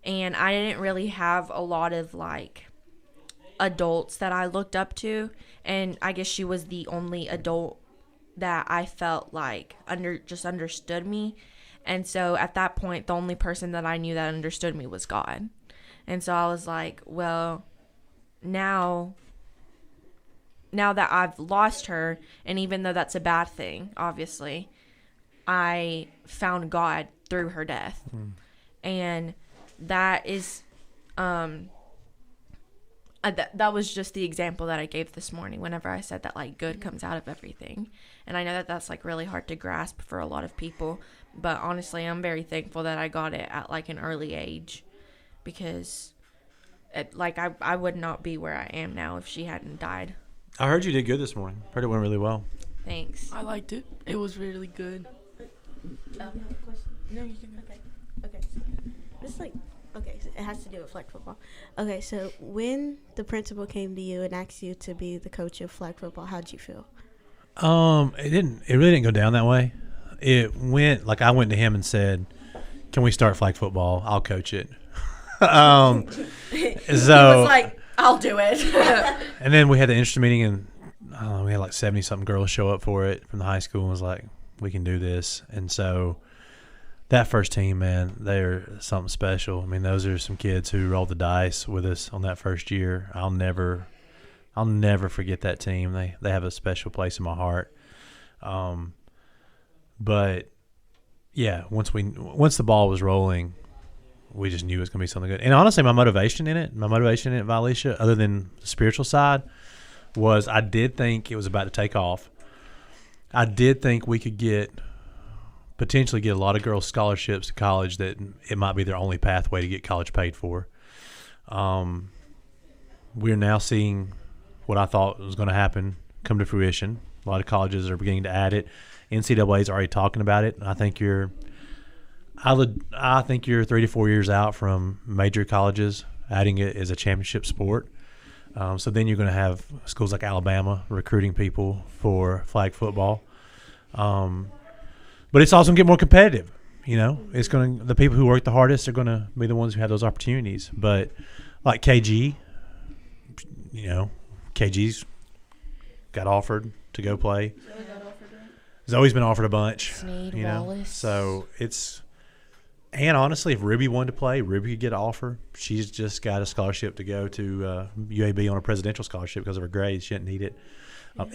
And I didn't really have a lot of, like, adults that I looked up to, and I guess she was the only adult that I felt like understood me. And so at that point, the only person that I knew that understood me was God. And so I was like, well, now that I've lost her, and even though that's a bad thing, obviously, I found God through her death. And that is that was just the example that I gave this morning whenever I said that, like, good comes out of everything. And I know that that's, like, really hard to grasp for a lot of people, but honestly, I'm very thankful that I got it at, like, an early age, because I would not be where I am now if she hadn't died. I heard you did good this morning. Heard it went really well. Thanks. I liked it. It was really good. No, you can. Okay. Just like. Okay, so it has to do with flag football. Okay, so when the principal came to you and asked you to be the coach of flag football, how'd you feel? It really didn't go down that way. It went, like, I went to him and said, "Can we start flag football? I'll coach it." So he was like, "I'll do it." And then we had the interesting meeting, and we had like 70-something girls show up for it from the high school, and was like, "We can do this." And so that first team, man, they're something special. I mean, those are some kids who rolled the dice with us on that first year. I'll never forget that team. They have a special place in my heart. But yeah, once the ball was rolling, we just knew it was going to be something good. And honestly, my motivation in it, Valisha, other than the spiritual side, was I did think it was about to take off. I did think we could potentially get a lot of girls scholarships to college, that it might be their only pathway to get college paid for. We're now seeing what I thought was going to happen come to fruition. A lot of colleges are beginning to add it. NCAA is already talking about it. I think you're 3 to 4 years out from major colleges adding it as a championship sport. So then you're going to have schools like Alabama recruiting people for flag football. But it's also going to get more competitive. You know, the people who work the hardest are going to be the ones who have those opportunities. But like KG, KG's got offered to go play. Zoe's been offered a bunch. Sneed, Wallace. So and honestly, if Ruby wanted to play, Ruby could get an offer. She's just got a scholarship to go to UAB on a presidential scholarship because of her grades. She didn't need it.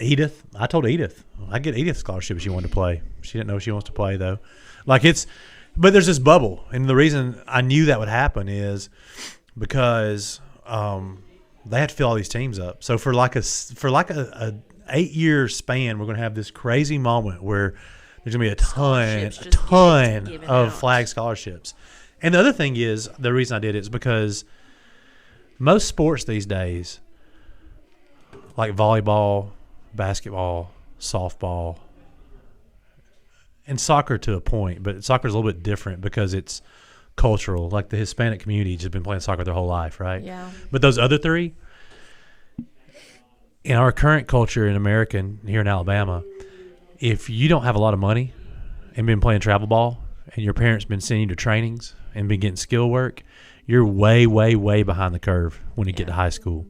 Edith, I told Edith I'd get Edith scholarship if she wanted to play. She didn't know she wants to play though. But there's this bubble, and the reason I knew that would happen is because they had to fill all these teams up. So for like a 8-year span, we're going to have this crazy moment where there's going to be a ton of flag scholarships. And the other thing is, the reason I did it is because most sports these days, like volleyball, basketball, softball, and soccer to a point, but soccer is a little bit different because it's cultural. Like the Hispanic community has been playing soccer their whole life, right? Yeah. But those other three, in our current culture in America and here in Alabama, if you don't have a lot of money and been playing travel ball and your parents been sending you to trainings and been getting skill work, you're way, way, way behind the curve when you get to high school.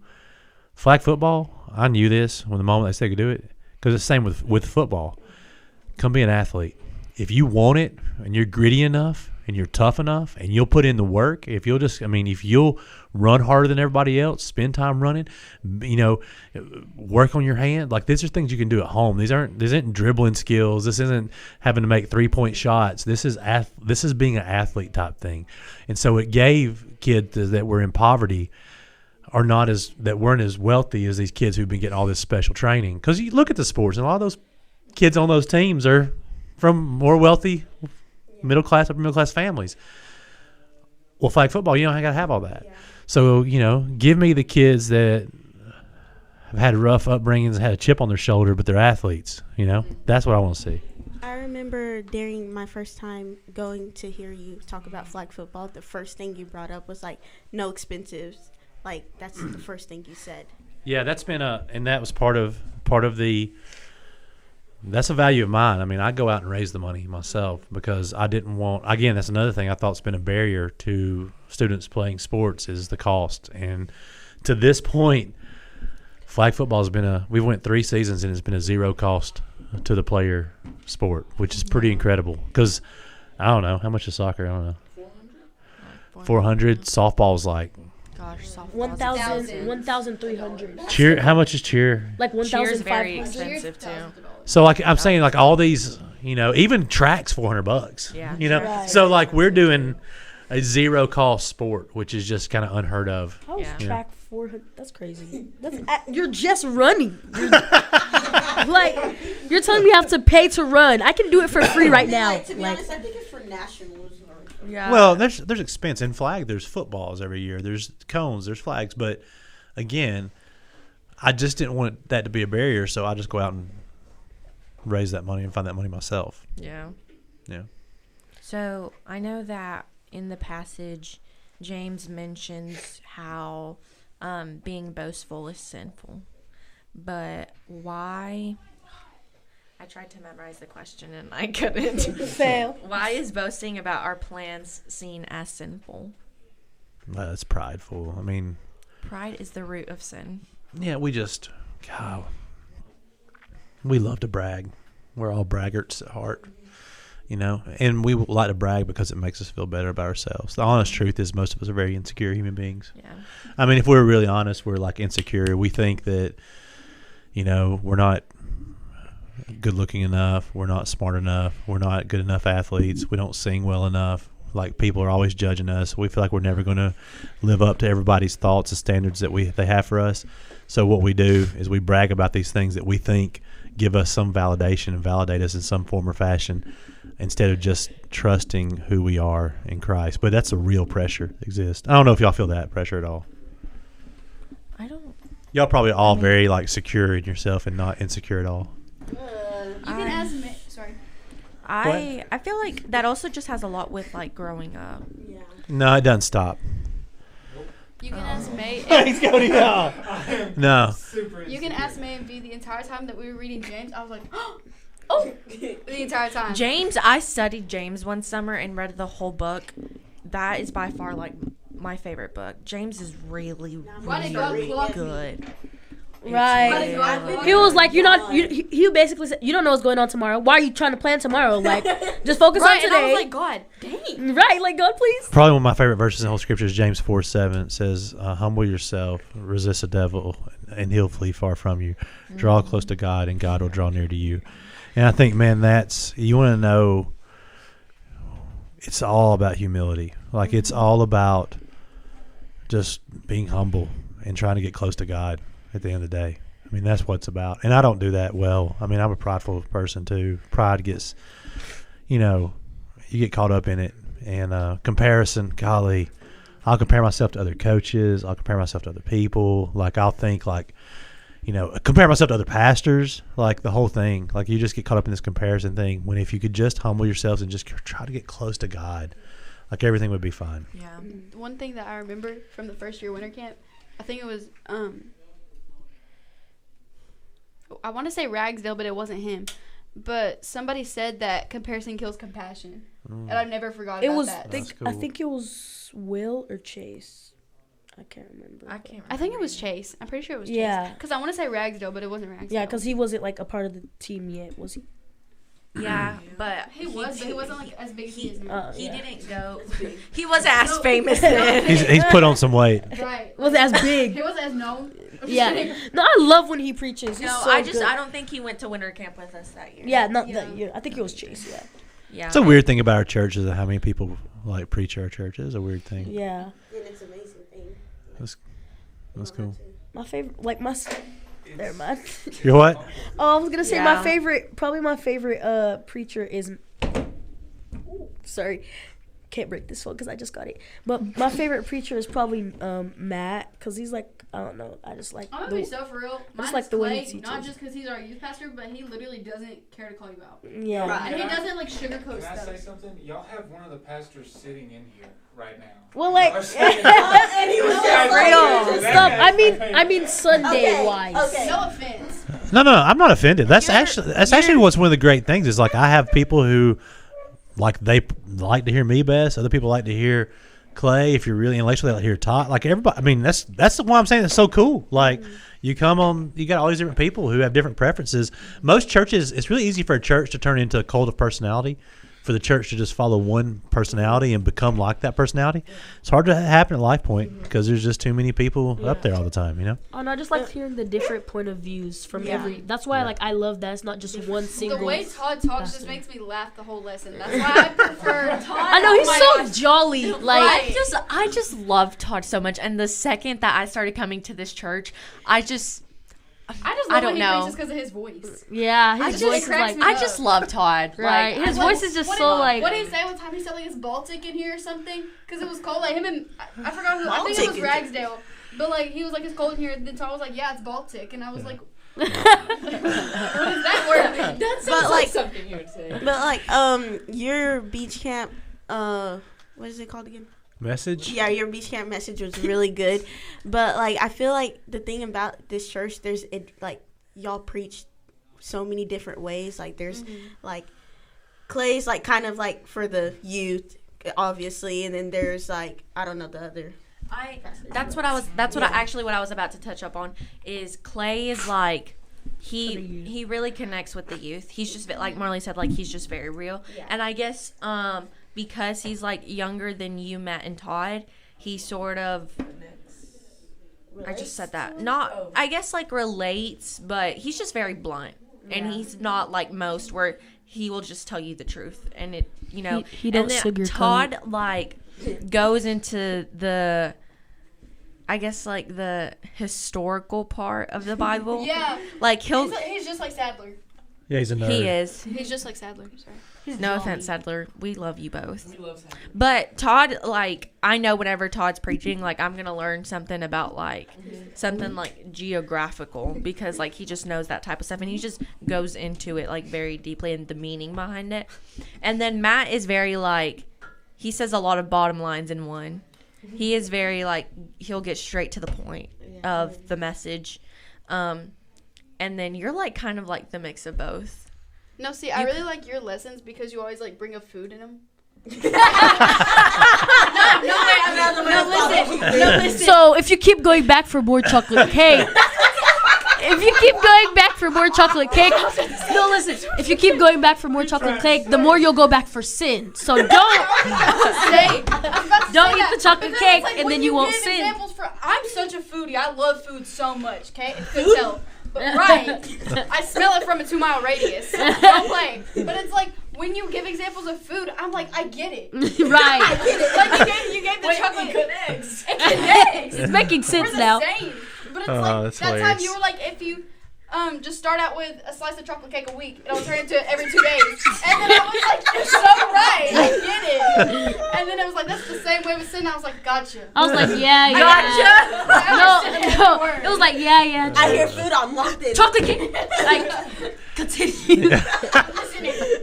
Flag football, I knew this when the moment they said they could do it, because it's the same with football. Come be an athlete. If you want it and you're gritty enough and you're tough enough and you'll put in the work, if you'll run harder than everybody else, spend time running, work on your hand, like these are things you can do at home. These isn't dribbling skills. This isn't having to make 3-point shots. This is being an athlete type thing. And so it gave kids that were in poverty that weren't as wealthy as these kids who've been getting all this special training. Because you look at the sports and a lot of those kids on those teams are from more wealthy middle class, upper middle class families. Well, flag football, you don't got to have all that. Yeah. So, give me the kids that have had rough upbringings, had a chip on their shoulder, but they're athletes. That's what I want to see. I remember during my first time going to hear you talk about flag football, the first thing you brought up was like no expenses. Like that's the first thing you said. Yeah, that's been and that was part of the. That's a value of mine. I mean, I go out and raise the money myself because I didn't want – again, that's another thing I thought's been a barrier to students playing sports is the cost. And to this point, flag football has been we went 3 seasons and it's been a zero cost to the player sport, which is pretty incredible because I don't know. How much is soccer? I don't know. 400. Softball's like – Gosh, 1,300. Cheer. How much is cheer? Like 1,500. Cheer's very expensive too. So like I'm saying, like all these, even track's $400. Yeah. Right. So like we're doing a zero cost sport, which is just kind of unheard of. How is track 400? That's crazy. You're just running. You're telling me I have to pay to run. I can do it for free right now. To be honest, I think it's for nationals. Yeah. Well, there's expense in flag. There's footballs every year. There's cones. There's flags. But again, I just didn't want that to be a barrier, so I just go out and raise that money and find that money myself. Yeah. Yeah. So I know that in the passage, James mentions how being boastful is sinful, but why? I tried to memorize the question and I couldn't. Fail. Why is boasting about our plans seen as sinful? It's prideful. I mean, pride is the root of sin. Yeah, we love to brag. We're all braggarts at heart, and we like to brag because it makes us feel better about ourselves. The honest truth is most of us are very insecure human beings. Yeah. I mean, if we're really honest, we're like insecure. We think that, we're not good looking enough, we're not smart enough, we're not good enough athletes, we don't sing well enough, like people are always judging us. We feel like we're never going to live up to everybody's thoughts and standards that they have for us. So what we do is we brag about these things that we think give us some validation and validate us in some form or fashion instead of just trusting who we are in Christ. But that's a real pressure that exists. I don't know if y'all feel that pressure at all. I don't. Y'all probably all very secure in yourself and not insecure at all. You can ask me. Sorry. I feel like that also just has a lot with growing up. Yeah. No, it doesn't stop. You can ask May. Thanks, Cody. No. You can ask May and B the entire time that we were reading James. I was like, oh, the entire time. James, I studied James one summer and read the whole book. That is by far my favorite book. James is really, really good. Right. He was like, he basically said, you don't know what's going on tomorrow. Why are you trying to plan tomorrow? Like, just focus on today. And I was like, God, dang. Right, like, God, please. Probably one of my favorite verses in the whole scripture is James 4:7. It says, humble yourself, resist the devil, and he'll flee far from you. Draw close to God, and God will draw near to you. And I think, man, you want to know, it's all about humility. Like, it's all about just being humble and trying to get close to God. At the end of the day, I mean, that's what it's about. And I don't do that well. I mean, I'm a prideful person too. Pride gets, you get caught up in it And comparison, golly, I'll compare myself to other coaches. I'll compare myself to other people. Like, I'll think, like, compare myself to other pastors, like the whole thing. Like, you just get caught up in this comparison thing, when if you could just humble yourselves and just try to get close to God, like, everything would be fine. Yeah. One thing that I remember from the first year winter camp, I think it was, I want to say Ragsdale, but it wasn't him. But somebody said that comparison kills compassion. And I've never forgot about that. I think it was Will or Chase. I can't remember. I think it was Chase. I'm pretty sure it was Chase. Yeah. Because I want to say Ragsdale, but it wasn't Ragsdale. Yeah, because he wasn't like a part of the team yet, was he? Yeah, but he wasn't like as big as he is now. He didn't go. He wasn't as famous then. He's put on some weight. Right. Wasn't as big. He wasn't as known. Yeah. No, I love when he preaches. He's so I good. don't think he went to winter camp with us that year. Yeah, not that year. I think it was Chase. Yeah. Yeah. It's a weird thing about our church is how many people like preach at our church. It is a weird thing. Yeah. And it's an amazing thing. That's cool. My favorite, never mind. You're what? Oh, I was gonna say Yeah. my favorite preacher is. Sorry, can't break this one because I just got it. But my favorite preacher is probably Matt, because he's like, I don't know, I just like. I'm gonna be so for real. Mine's like the way Clay, he teaches. not just because he's our youth pastor, but he literally doesn't care to call you out. Yeah. Right. And he doesn't like sugarcoat Can I stuff. say something? Y'all have one of the pastors sitting in here right now. Well, like, And he was just real stuff. I mean Sunday wise. Okay. No offense. No, I'm not offended. That's actually what's one of the great things is, like, I have people who, like, they like to hear me best. Other people like to hear Clay. If you're really intellectual, they like to hear Todd. Like, everybody. I mean, that's why I'm saying it's so cool. Like, you got all these different people who have different preferences. Most churches, it's really easy for a church to turn into a cult of personality. For the church to just follow one personality and become like that personality. It's hard to happen at LifePoint because there's just too many people up there all the time, Oh, and I just like hearing the different point of views from every. That's why I love that it's not just one single. The way Todd talks just makes me laugh the whole lesson. That's why I prefer Todd. I know he's so jolly. Like I just love Todd so much, and the second that I started coming to this church, I love when he preaches because of his voice. Yeah, his voice is like. I just love Todd. Right, his voice is just so like. What did he say one time? He said like it's Baltic in here or something because it was cold. Like him and I forgot who. I think it was Ragsdale. But like he was like it's cold in here. And then Todd was like, yeah, it's Baltic, and I was like. What is that word? That sounds like something you would say. But like your beach camp what is it called again? Message? Yeah, your beach camp message was really good. But like I feel like the thing about this church, like y'all preach so many different ways. Like there's like Clay's like kind of like for the youth, obviously, and then there's like I don't know the other. That's what I was about to touch up on is Clay is like he really connects with the youth. He's just like Marley said, like he's just very real. Yeah. And I guess because he's like younger than you, Matt and Todd, he sort of I just said that. Not I guess like relates, but he's just very blunt. Yeah. And he's not like most where he will just tell you the truth. And it he don't sugarcoat. Todd like goes into the I guess like the historical part of the Bible. Yeah. Like he's just like Sadler. Yeah, he's a nerd. He is. He's just like Sadler. Sorry. No offense, Sadler. We love you both. We love Sadler. But Todd, like, I know whenever Todd's preaching, like, I'm going to learn something about, like, something, like, geographical because, like, he just knows that type of stuff. And he just goes into it, like, very deeply and the meaning behind it. And then Matt is very, like, he says a lot of bottom lines in one. He is very, like, he'll get straight to the point of the message. And then you're, like, kind of like the mix of both. No, see, I really like your lessons because you always like bring up food in them. No, listen. So if you keep going back for more chocolate cake, If you keep going back for more chocolate cake, the more you'll go back for sin. So don't eat the chocolate cake, like and then you won't sin. I'm such a foodie. I love food so much. Okay, you could tell. But I smell it from a 2-mile radius. Don't play. But it's like when you give examples of food, I'm like, I get it. Right. I get it. Like you gave the chocolate. It connects. It connects. It's making sense We're the now. same. But it's like that hilarious. time you were like, if you just start out with a slice of chocolate cake a week, and I'll turn it into every 2 days. And then I was like, you're so right, I get it. And then it was like, that's the same way with sin. I was like, gotcha. I was like, yeah. No. It was like, yeah. I hear food, I'm locked in. Chocolate cake. Like, continue.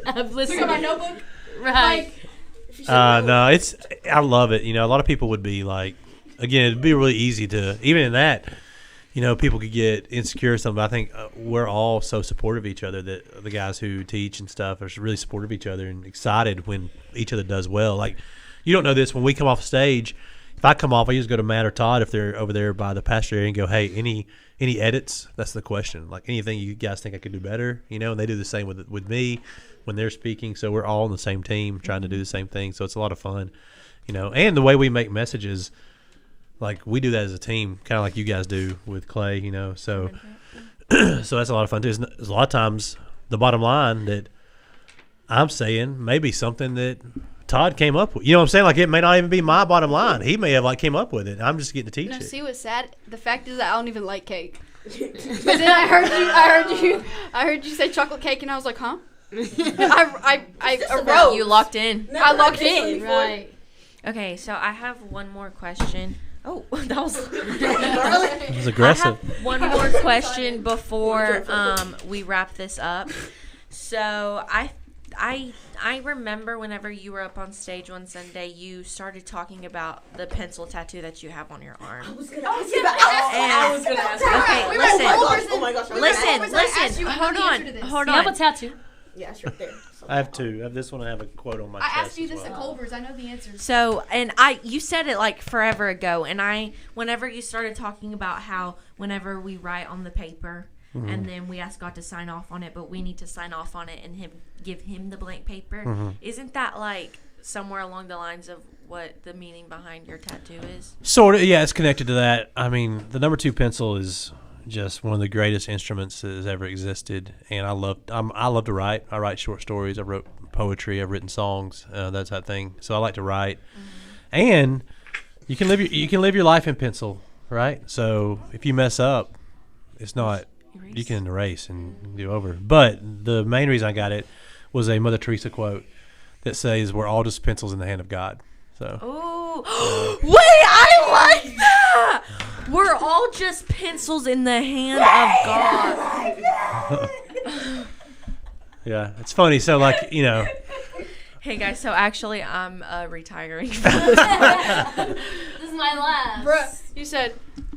I'm listening. Look at my notebook. Right. No, I love it. A lot of people would be like, again, it'd be really easy to, even in that, people could get insecure or something. But I think we're all so supportive of each other, that the guys who teach and stuff are really supportive of each other and excited when each other does well. Like, you don't know this, when we come off stage, if I come off, I usually go to Matt or Todd if they're over there by the pastor area and go, hey, any edits? That's the question. Like, anything you guys think I could do better? And they do the same with me when they're speaking. So we're all on the same team trying to do the same thing. So it's a lot of fun, and the way we make messages, like we do that as a team, kind of like you guys do with Clay, so so that's a lot of fun too. There's a lot of times the bottom line that I'm saying may be something that Todd came up with. You know what I'm saying? Like, it may not even be my bottom line. He may have came up with it. I'm just getting to teach it. See what's sad? The fact is that I don't even like cake. But then I heard you say chocolate cake, and I was like, huh? I arose. You locked in. I locked in. Right. Okay, so I have one more question. Oh, that was It was aggressive. I have one more question before we wrap this up. So I remember whenever you were up on stage one Sunday, you started talking about the pencil tattoo that you have on your arm. I was going to ask you about that. I was going to ask you about Okay, that. listen. Oh my gosh. Listen. Hold on. You have a tattoo. Yeah, it's right there. I have two. I have this one. I have a quote on my chest. I asked you as this well. at Culver's. I know the answers. So, and you said it like forever ago, and whenever you started talking about how whenever we write on the paper, and then we ask God to sign off on it, but we need to sign off on it and give him the blank paper. Isn't that like somewhere along the lines of what the meaning behind your tattoo is? Sort of, yeah. It's connected to that. I mean, the number 2 pencil is just one of the greatest instruments that has ever existed, and I love to write. I write short stories. I wrote poetry. I've written songs. That type of thing. So I like to write, and you can live your life in pencil, right? So if you mess up, it's not. You can erase and do over. But the main reason I got it was a Mother Teresa quote that says, "We're all just pencils in the hand of God." So. Oh, wait! I like that. We're all just pencils in the hand of God. Yeah, it's funny. So, like, Hey guys, so actually I'm retiring. This is my last. Bruh, you said,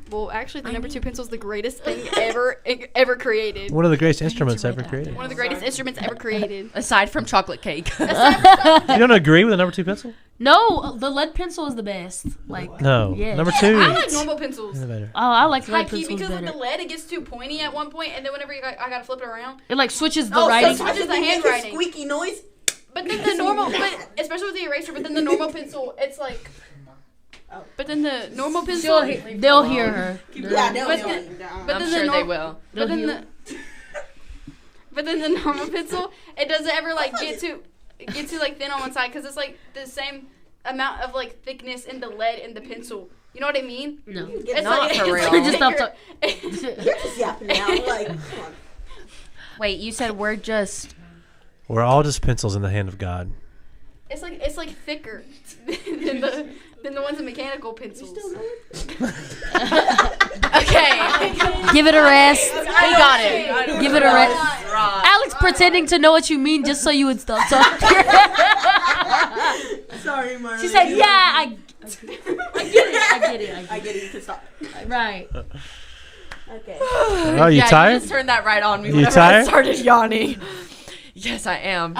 well, actually the number 2 pencil is the greatest thing ever created. One of the greatest instruments ever created. One of the greatest instruments ever created. Aside from chocolate cake. You don't agree with the number 2 pencil? No, the lead pencil is the best. Like, No. yeah. Number 2. I like normal pencils. Better. Oh, I like High lead key, pencils because better. with the lead, it gets too pointy at one point, and then whenever I gotta flip it around. It like switches the Oh, writing. sometimes Switches the it makes a handwriting. squeaky noise. But then the normal, especially with the eraser, but then the normal pencil, it's like. But then the normal pencil. They'll hear her. Yeah, they'll But hear then- you. But I'm then sure the they will. But then the normal pencil, it doesn't ever like get too like thin on one side, because it's like the same amount of like thickness in the lead and the pencil. You know what I mean? No. It's Not like, for it's real. like Just stop thicker. You're just yapping now. Like, come on. Wait, you said we're just. We're all just pencils in the hand of God. It's like thicker than the ones in mechanical pencils. Okay. Give it a rest. We got it. Give it a rest. Alex pretending to know what you mean just so you would stop talking. Sorry, Marley. She said, "Yeah, I get it. I get it. You can stop. Right." Okay. Oh, you Yeah, tired? you just turned that right on me You whenever I tired? started yawning. Yes, I am.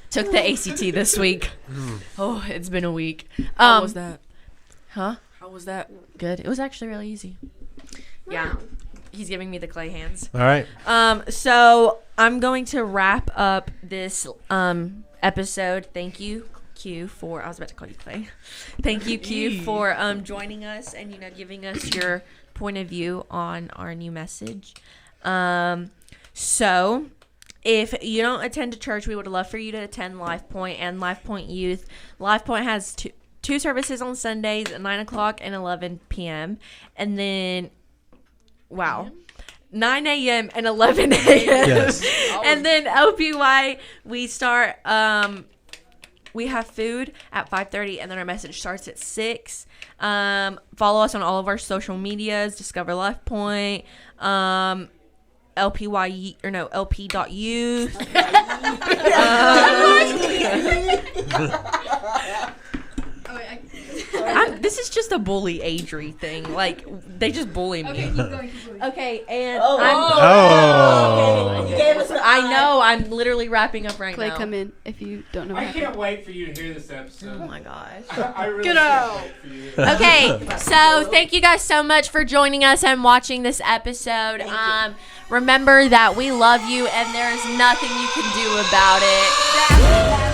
Took the ACT this week. Oh, it's been a week. How was that? Huh? How was that? Good. It was actually really easy. Yeah. He's giving me the clay hands. All right. So I'm going to wrap up this episode. Thank you, Q, for I was about to call you Clay. Thank you, Q, for joining us and giving us your point of view on our new message. So if you don't attend a church, we would love for you to attend Lifepoint and Lifepoint Youth. Lifepoint has two services on Sundays at 9 o'clock and 11 p.m. And then, wow. 9 a.m. and 11 a.m. Yes. And then LPY, we start, we have food at 5:30, and then our message starts at 6. Follow us on all of our social medias, Discover Lifepoint, LP.youth. This is just a bully Adri thing. Like, they just bully me. Okay, keep going. Okay, and Oh. I know, I'm literally wrapping up right Clay, now. come in if you don't know what I happened. can't wait for you to hear this episode. Oh my gosh. I really Get can't out. wait for you. Okay, so thank you guys so much for joining us and watching this episode. Remember that we love you and there is nothing you can do about it.